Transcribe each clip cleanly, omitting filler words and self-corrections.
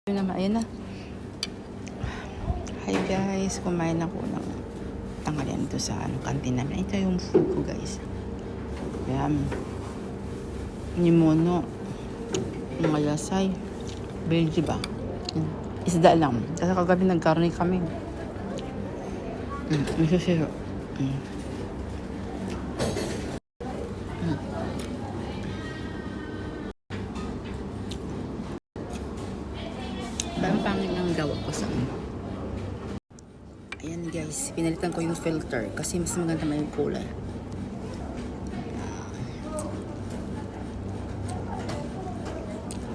Yun naman, ayun na. Hi guys, kumain ako ng tanghalian dito sa kantin namin. Ito yung food ko guys. Ayan. Nimono. Mga yasay. Belgi ba? Isda lang. Kasi kagabi nagkarne kami. Masasiro. Ang pangit ng gawa ko sa ayan guys, pinalitan ko yung filter kasi mas maganda may kulay.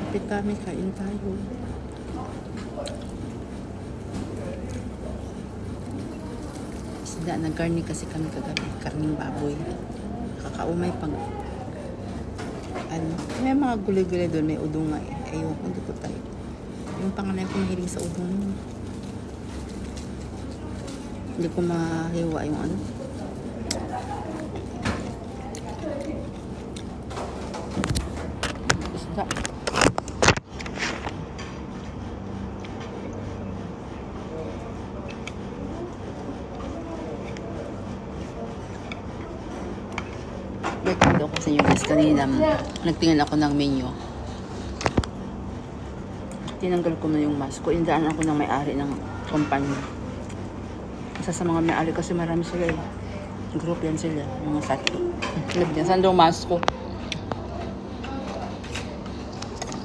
Kapit kami, kain tayo. Isda, nag-garni kasi kami kagabi. Karning baboy. Kakaumay pag ano, may mga gulay-gulay doon, may udong nga eh. Ayun, hindi ko tayo. Yung panganay ko mahilig sa udong. Hindi ko mahiwa yung ano. Isda. May kando ko sa inyo guys. Kanina, nagtingin ako ng menu. Tinanggal ko na yung mask ko. Indaan ako ng may-ari ng kumpanya. Isa sa mga may-ari kasi marami sila eh. Group yan sila. Mga tatlo. Saan daw mask ko?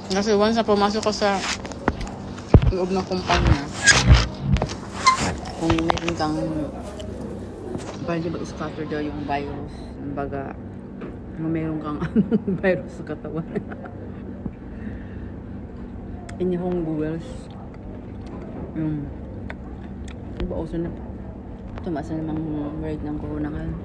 Kasi once na pumasok ko sa loob ng kumpanya, kung meron kang bali ba scatter daw yung virus. Kumbaga, meron kang virus sa katawan. Inyong buwels yung bauso na tumaas na namang rate ng corona ngayon.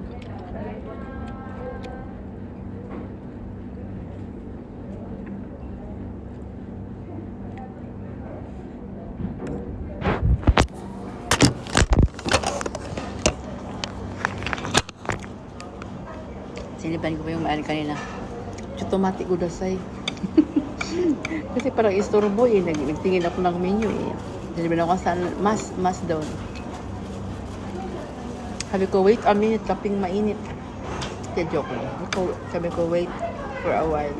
Sinipan ko pa yung maari kanina automatic ko dasay. Kasi parang istorbo eh. Nagtingin ako ng menu eh. Sinipan ako saan mas down. Sabi ko, wait a minute, kaping mainit. Kaya joke lang. Sabi ko, wait for a while.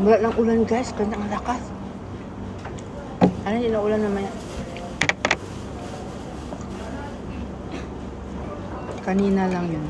Wala lang ulan guys. Ganda ang lakas. Ano hindi na ulan naman yan? Kanina lang yun.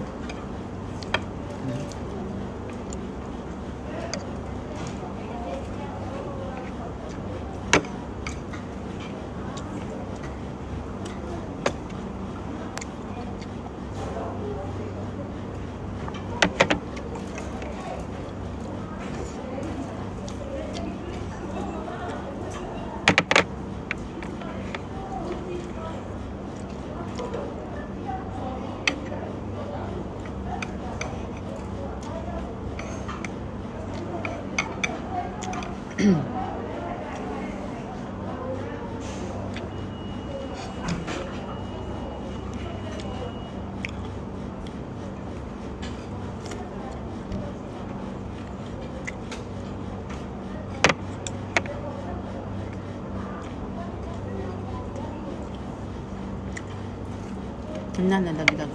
Nadagdag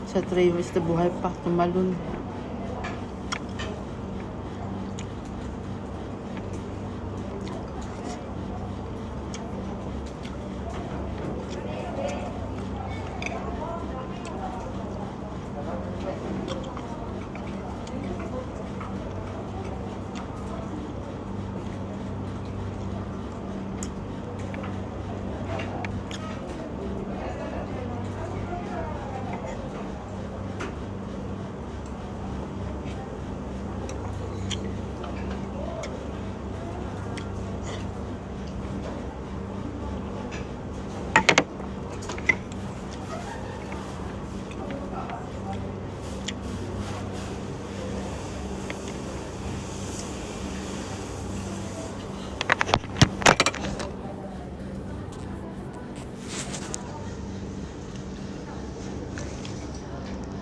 sa tray is na buhay pa tumalon.